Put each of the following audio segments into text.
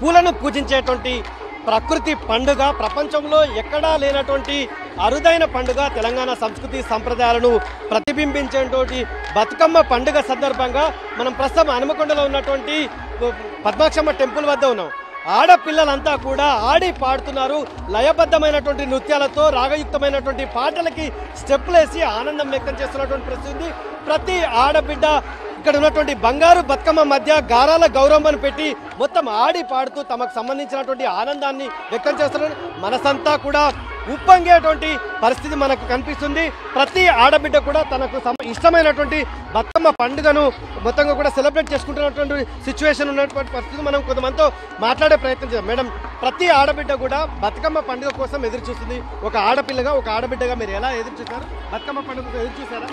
పూలను పూజించేటువంటి ప్రకృతి పండుగ ప్రపంచంలో ఎక్కడా లేనటువంటి అరుదైన పండుగ తెలంగాణ సంస్కృతి సంప్రదాయాలను ప్రతిబింబించేటువంటి బతుకమ్మ పండుగ సందర్భంగా మనం ప్రస్తుతం హనుమకొండలో ఉన్నటువంటి పద్మాక్షమ్మ టెంపుల్ వద్ద ఉన్నాం. ఆడపిల్లలంతా కూడా ఆడి పాడుతున్నారు. లయబద్ధమైనటువంటి నృత్యాలతో రాగయుక్తమైనటువంటి పాటలకి స్టెప్పులేసి ఆనందం వ్యక్తం చేస్తున్నటువంటి పరిస్థితి. ప్రతి ఆడబిడ్డ ఇక్కడ ఉన్నటువంటి బంగారు బతుకమ్మ మధ్య గారాల గౌరమ్మను పెట్టి మొత్తం ఆడి పాడుతూ తమకు సంబంధించినటువంటి ఆనందాన్ని వ్యక్తం చేస్తున్నారు. మనసంతా కూడా ఉప్పొంగేటువంటి పరిస్థితి మనకు కనిపిస్తుంది. ప్రతి ఆడబిడ్డ కూడా తనకు ఇష్టమైనటువంటి బతుకమ్మ పండుగను మొత్తంగా కూడా సెలబ్రేట్ చేసుకుంటున్నటువంటి సిచ్యువేషన్ ఉన్నటువంటి పరిస్థితి. మనం కొంతమందితో మాట్లాడే ప్రయత్నం చేద్దాం. మేడం, ప్రతి ఆడబిడ్డ కూడా బతుకమ్మ పండుగ కోసం ఎదురు చూస్తుంది. ఒక ఆడపిల్లగా ఒక ఆడబిడ్డగా మీరు ఎలా ఎదురు చూస్తారు? బతుకమ్మ పండుగ కోసం ఎదురు చూసారా?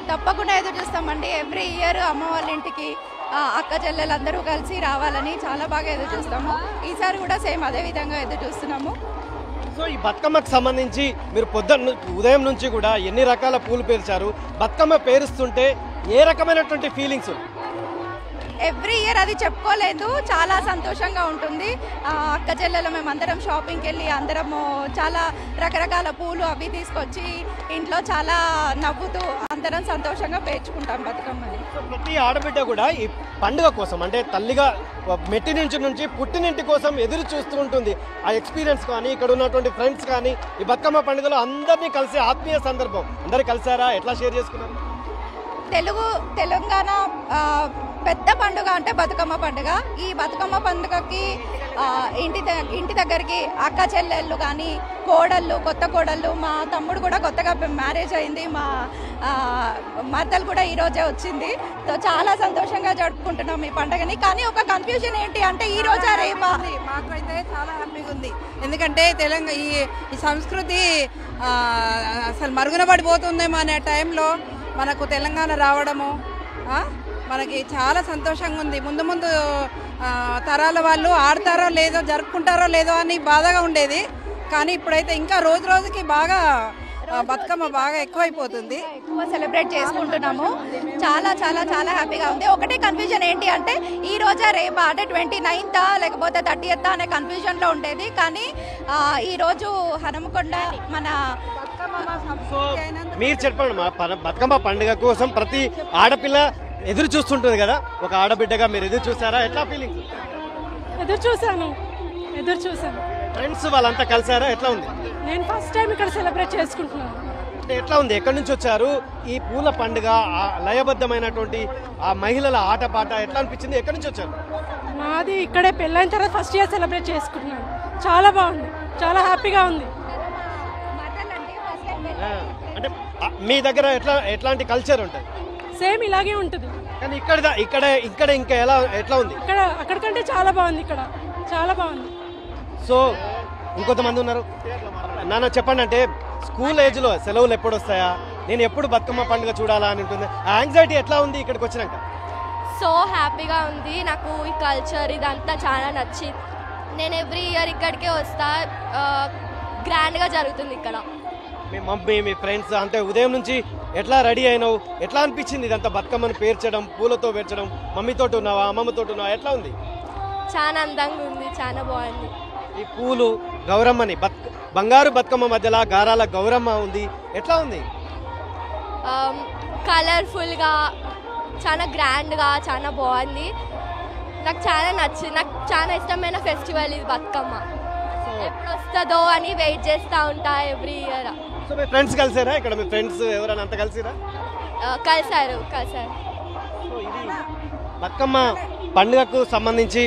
తప్పకుండా ఎదురు చూస్తామండి. ఎవ్రీ ఇయర్ అమ్మ వాళ్ళ ఇంటికి అక్క చెల్లెలందరూ కలిసి రావాలని చాలా బాగా ఎదురు చూస్తాము. ఈసారి కూడా సేమ్ అదే విధంగా ఎదురు చూస్తున్నాము. సో ఈ బతుకమ్మకు సంబంధించి మీరు ఉదయం నుంచి కూడా ఎన్ని రకాల పూలు పేర్చారు? బతుకమ్మ పేరుస్తుంటే ఏ రకమైనటువంటి ఫీలింగ్స్? ఎవ్రీ ఇయర్ అది చెప్పుకోలేదు, చాలా సంతోషంగా ఉంటుంది. అక్క చెల్లెలు మేమందరం షాపింగ్కి వెళ్ళి అందరము చాలా రకరకాల పూలు అవి తీసుకొచ్చి ఇంట్లో చాలా నవ్వుతూ అందరం సంతోషంగా పేర్చుకుంటాం బతుకమ్మని. ప్రతి ఆడబిడ్డ కూడా ఈ పండుగ కోసం అంటే తల్లిగా మెట్టి నుంచి పుట్టినింటి కోసం ఎదురు చూస్తూ ఉంటుంది. ఆ ఎక్స్పీరియన్స్ కానీ ఇక్కడ ఉన్నటువంటి ఫ్రెండ్స్ కానీ ఈ బతుకమ్మ పండుగలో అందరినీ కలిసి ఆత్మీయ సందర్భం అందరు కలిసారా? ఎట్లా షేర్ చేసుకున్నారు? తెలంగాణ పెద్ద పండుగ అంటే బతుకమ్మ పండుగ. ఈ బతుకమ్మ పండుగకి ఇంటి దగ్గరికి అక్క చెల్లెళ్ళు కానీ కోడళ్ళు, కొత్త కోడళ్ళు, మా తమ్ముడు కూడా కొత్తగా మ్యారేజ్ అయింది, మా మద్దలు కూడా ఈరోజే వచ్చింది. సో చాలా సంతోషంగా జరుపుకుంటున్నాం ఈ పండుగని. కానీ ఒక కన్ఫ్యూజన్ ఏంటి అంటే ఈ రోజా రేపా? మాకైతే చాలా హ్యాపీగా ఉంది. ఎందుకంటే ఈ సంస్కృతి అసలు మరుగున పడిపోతుందేమో అనే టైంలో మనకు తెలంగాణ రావడము మనకి చాలా సంతోషంగా ఉంది. ముందు తరాల వాళ్ళు ఆడతారో లేదో జరుపుకుంటారో లేదో అని బాధగా ఉండేది. కానీ ఇప్పుడైతే ఇంకా రోజు రోజుకి బాగా బతుకమ్మ బాగా ఎక్కువైపోతుంది. ఎక్కువ సెలబ్రేట్ చేసుకుంటున్నాము. చాలా చాలా చాలా హ్యాపీగా ఉంది. ఒకటే కన్ఫ్యూజన్ ఏంటి అంటే ఈ రోజా రేపా అంటే 29th లేకపోతే 30th అనే కన్ఫ్యూజన్లో ఉండేది. కానీ ఈరోజు హనుమకొండ మన మీరు చెప్పండి, బతుకమ్మ పండుగ కోసం ప్రతి ఆడపిల్ల ఎదురు చూస్తుంటుంది కదా, ఒక ఆడబిడ్డగా మీరు ఎదురు చూసారా? ఎట్లా ఫీలింగ్? ఎదురు చూసాను. ఫ్రెండ్స్ వాళ్ళంతా కలిసారా? ఎట్లా ఉంది? నేను ఫస్ట్ టైం ఇక్కడ సెలబ్రేట్ చేసుకుంటున్నాను. ఎట్లా ఉంది? ఎక్కడి నుంచి వచ్చారు? ఈ పూల పండుగ లయబద్ధమైనటువంటి ఆ మహిళల ఆటపాట ఎట్లా అనిపించింది? ఎక్కడి నుంచి వచ్చారు? నాది ఇక్కడే పెళ్ళైన తర్వాత ఫస్ట్ ఇయర్ సెలబ్రేట్ చేసుకుంటున్నాను. చాలా బాగుంది, చాలా హ్యాపీగా ఉంది. అంటే మీ దగ్గర ఎట్లాంటి కల్చర్ ఉంటుంది? సేమ్ ఇలాగే ఉంటుంది. కానీ ఇక్కడ ఇంకా ఎట్లా ఉంది? అక్కడికంటే చాలా బాగుంది. ఇక్కడ చాలా బాగుంది. సో ఇంకొంతమంది ఉన్నారు. నాన్న చెప్పండి, అంటే స్కూల్ ఏజ్లో సెలవులు ఎప్పుడు వస్తాయా, నేను ఎప్పుడు బతుకమ్మ పండుగ చూడాలా అని ఉంటుంది. ఆ యాంగ్జైటీ ఎట్లా ఉంది ఇక్కడికి వచ్చినాక? సో హ్యాపీగా ఉంది. నాకు ఈ కల్చర్ ఇదంతా చాలా నచ్చింది. నేను ఎవ్రీ ఇయర్ ఇక్కడికే వస్తా. గ్రాండ్గా జరుగుతుంది ఇక్కడ. మీ మమ్మీ, మీ ఫ్రెండ్స్ అంటే ఉదయం నుంచి ఎట్లా రెడీ అయినావు? ఎట్లా అనిపించింది ఇదంతా బతుకమ్మను పేర్చడం, పూలతో పేర్చడం? మమ్మీతోటి ఉన్నావా, అమ్మమ్మతోటి ఉన్నావా? ఎట్లా ఉంది? చాలా అందంగా ఉంది, చాలా బాగుంది. ఈ పూలు గౌరమ్మని బంగారు బతుకమ్మ మధ్యలో గారాల గౌరమ్మ ఉంది, ఎట్లా ఉంది? కలర్ఫుల్గా, చాలా గ్రాండ్గా, చాలా బాగుంది. నాకు చాలా నచ్చింది. నాకు చాలా ఇష్టమైన ఫెస్టివల్ ఇది బతుకమ్మ. ఎప్పుడు వస్తుందో అని వెయిట్ చేస్తూ ఉంటా ఎవ్రీ ఇయర్. సో మీ ఫ్రెండ్స్ కలిసారా? ఇక్కడ మీ ఫ్రెండ్స్ ఎవరైనా అంత కలిసిరా? కలిసారు. సో ఇది బతుకమ్మ పండుగకు సంబంధించి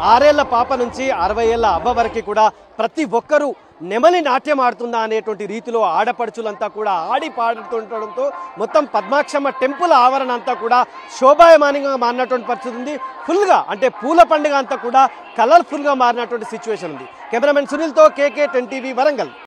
6 ఏళ్ల పాప నుంచి 60 ఏళ్ల అవ్వ వరకు కూడా ప్రతి ఒక్కరూ నెమలి నాట్యం ఆడుతుందా అనేటువంటి రీతిలో ఆడపడుచులంతా కూడా ఆడి పాడుతుండటంతో మొత్తం పద్మాక్షమ్మ టెంపుల్ ఆవరణ అంతా కూడా శోభాయమానంగా మారినటువంటి పరిస్థితి ఉంది. ఫుల్గా అంటే పూల పండుగ అంతా కూడా కలర్ఫుల్గా మారినటువంటి సిచ్యువేషన్ ఉంది. కెమెరామెన్ సునీల్తో KK 10 TV వరంగల్.